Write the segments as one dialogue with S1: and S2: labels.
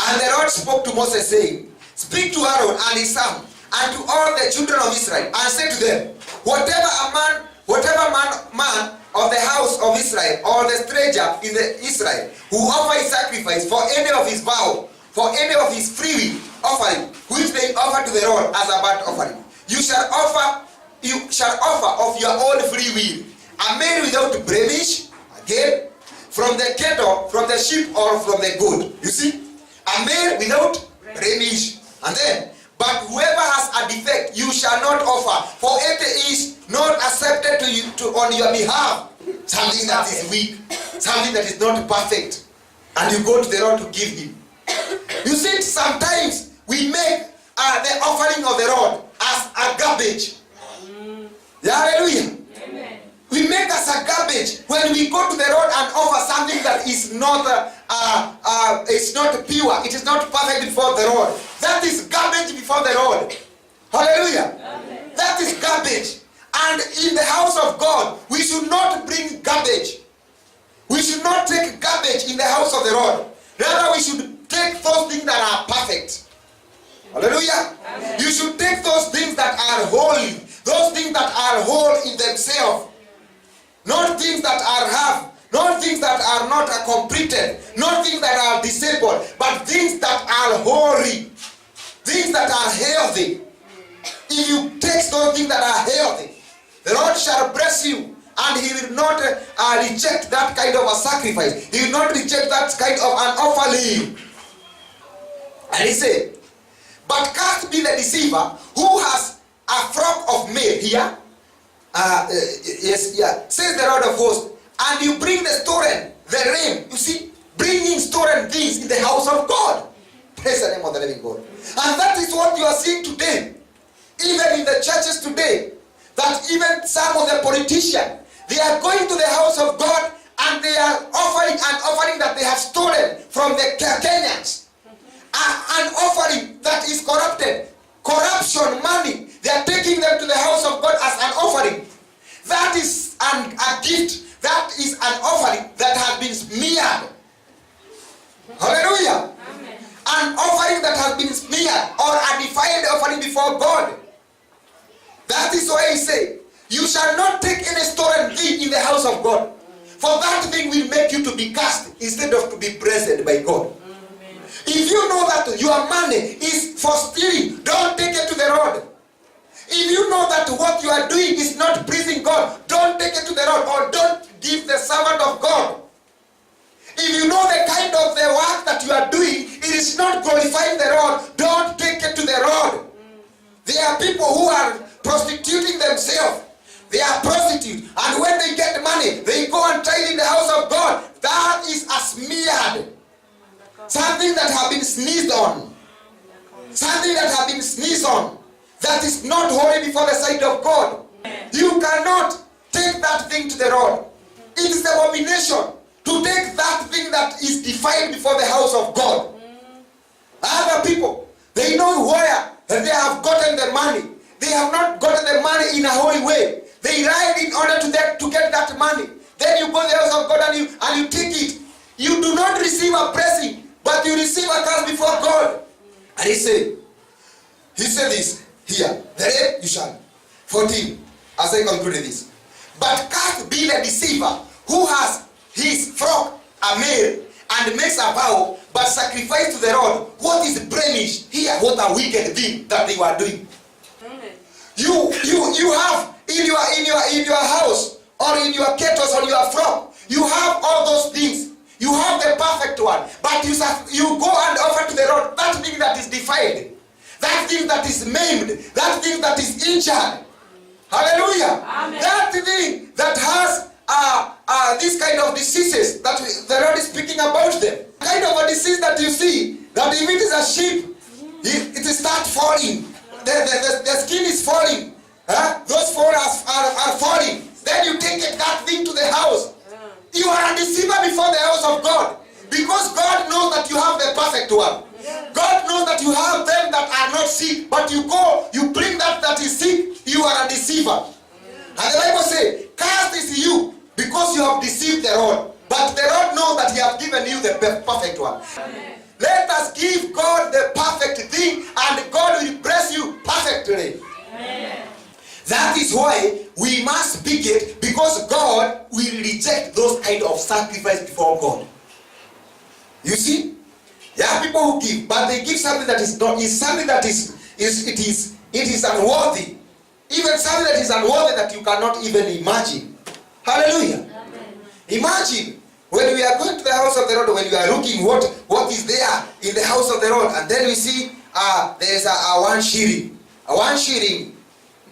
S1: And the Lord spoke to Moses, saying, Speak to Aaron and his son, and to all the children of Israel, and say to them, Whatever man of the house of Israel, or the stranger in the Israel, who offer his sacrifice for any of his vow, for any of his freewill offering, which they offer to the Lord as a burnt offering, you shall offer of your own free will a male without blemish, again, from the cattle, from the sheep, or from the goat. You see, a male without blemish. And then, but whoever has a defect, you shall not offer, for it is not accepted to you on your behalf. Something that is weak, something that is not perfect, and you go to the Lord to give him. You see, sometimes we make the offering of the Lord as a garbage. Hallelujah. Amen. We make us a garbage when we go to the Lord and offer something that is not pure. It is not perfect before the Lord. That is garbage before the Lord. Hallelujah. Amen. That is garbage. And in the house of God, we should not bring garbage. We should not take garbage in the house of the Lord. Rather, we should take those things that are perfect. Hallelujah. Amen. You should take those things that are holy. Those things that are whole in themselves. Not things that are half. Not things that are not completed. Not things that are disabled. But things that are holy. Things that are healthy. If you take those things that are healthy, the Lord shall bless you. And he will not reject that kind of a sacrifice. He will not reject that kind of an offering. And he said, But cursed be the deceiver who has a flock of male here. Says the Lord of hosts. And you bring the stolen, the ram. You see, bringing stolen things in the house of God. Praise the name of the living God. And that is what you are seeing today. Even in the churches today. That even some of the politicians, they are going to the house of God and they are offering an offering that they have stolen from the Kenyans. An offering that is corrupted. Corruption money. They are taking them to the house of God as an offering. That is a gift. That is an offering that has been smeared. Hallelujah. Amen. An offering that has been smeared or a defiled offering before God. That is why he said, you shall not take any stolen thing in the house of God. For that thing will make you to be cast instead of to be blessed by God. Amen. If you know that your money is for stealing, don't take it to the Lord. If you know that what you are doing is not pleasing God, don't take it to the Lord, or don't give the servant of God. If you know the kind of the work that you are doing, it is not glorifying the Lord, don't take it to the Lord. There are people who are prostituting themselves. They are prostitutes, and when they get money, they go and tithe in the house of God. That is a smeared. Something that has been sneezed on. Something that has been sneezed on. That is not holy before the sight of God. You cannot take that thing to the Lord. It is an abomination to take that thing that is defiled before the house of God. Other people, they know where they have gotten the money. They have not gotten the money in a holy way. They lied in order to get that money. Then you go to the house of God and you take it. You do not receive a blessing, but you receive a curse before God. And he said this here, the rape you shall. 14, as I conclude this. But cursed be the deceiver who has his flock a male and makes a vow, but sacrifice to the Lord what is blemished. Here, what a wicked thing that they were doing. You have in your house or in your cattle or your flock, you have all those things. You have the perfect one, but you go and offer to the Lord that thing that is defiled, that thing that is maimed, that thing that is injured. Hallelujah. Amen. That thing that has this kind of diseases that the Lord is speaking about them. Kind of a disease that you see, that if it is a sheep, it starts falling. The skin is falling. Those folds are falling. Then you take that thing to the house. You are a deceiver before the house of God. Because God knows that you have the perfect one. God knows that you have them that are not sick. But you go, you bring that is sick, you are a deceiver. And the Bible says, cursed is you because you have deceived the Lord. But the Lord knows that he has given you the perfect one. Amen. Let us give God the perfect thing, and God will bless you perfectly. Amen. That is why we must speak it, because God will reject those kind of sacrifice before God. You see, there are people who give, but they give something that is not, is something that is unworthy. Even something that is unworthy that you cannot even imagine. Hallelujah. Amen. Imagine when we are going to the house of the Lord, when we are looking what is there in the house of the Lord, and then we see there is a 1 shilling. A 1 shilling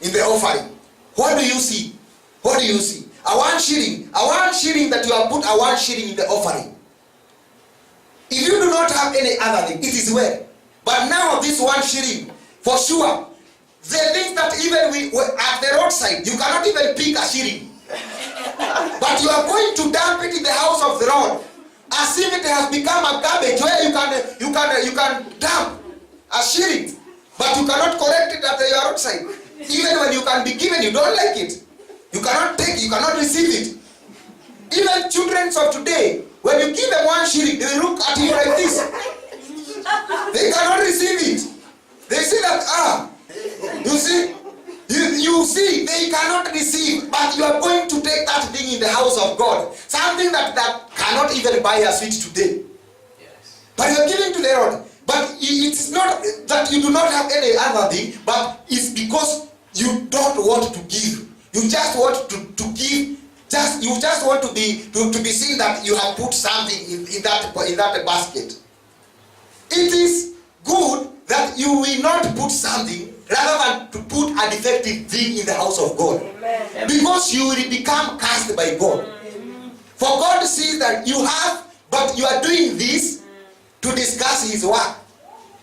S1: in the offering. What do you see? What do you see? A 1 shilling. A 1 shilling that you have put a 1 shilling in the offering. If you do not have any other thing, it is well. But now this 1 shilling, for sure, the things that even we at the roadside, you cannot even pick a shilling. But you are going to dump it in the house of the Lord, as if it has become a garbage where you can dump a shilling, but you cannot collect it at the roadside. Even when you can be given, you don't like it. You cannot take, you cannot receive it. Even children of today, when you give them 1 shilling, they look at you like this. They cannot receive it. They say that, you see, you see, they cannot receive, but you are going to take that thing in the house of God. Something that cannot even buy a sweet today. Yes. But you are giving to the Lord. But it's not that you do not have any other thing, but it's because you don't want to give. You just want to give. You just want to be seen that you have put something in that basket. It is good that you will not put something rather than to put a defective thing in the house of God. Amen. Because you will become cursed by God. For God sees that you have, but you are doing this to discuss His work,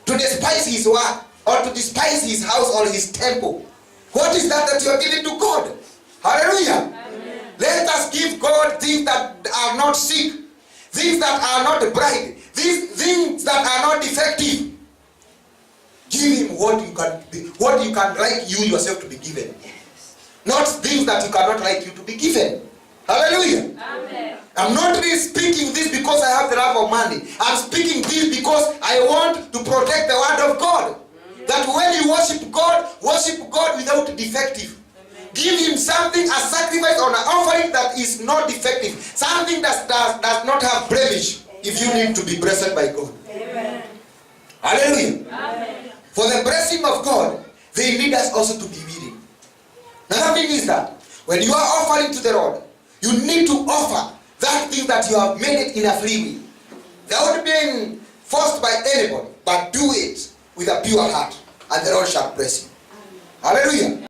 S1: to despise His work, or to despise His house or His temple. What is that you are giving to God? Hallelujah. Amen. Let us give God things that are not sick, things that are not bright, these things that are not defective. Give Him what you can like you yourself to be given. Not things that you cannot like you to be given. Hallelujah. Amen. I'm not really speaking this because I have the love of money. I'm speaking this because I want to protect the word of God. That when you worship God without defective. Amen. Give Him something, a sacrifice or an offering that is not defective. Something that does not have blemish. Amen. If you need to be blessed by God. Amen. Hallelujah. Amen. For the blessing of God, they need us also to be willing. Another thing is that when you are offering to the Lord, you need to offer that thing that you have made it in a free will. Without being forced by anybody, but do it with a pure heart, and the Lord shall bless you. Hallelujah.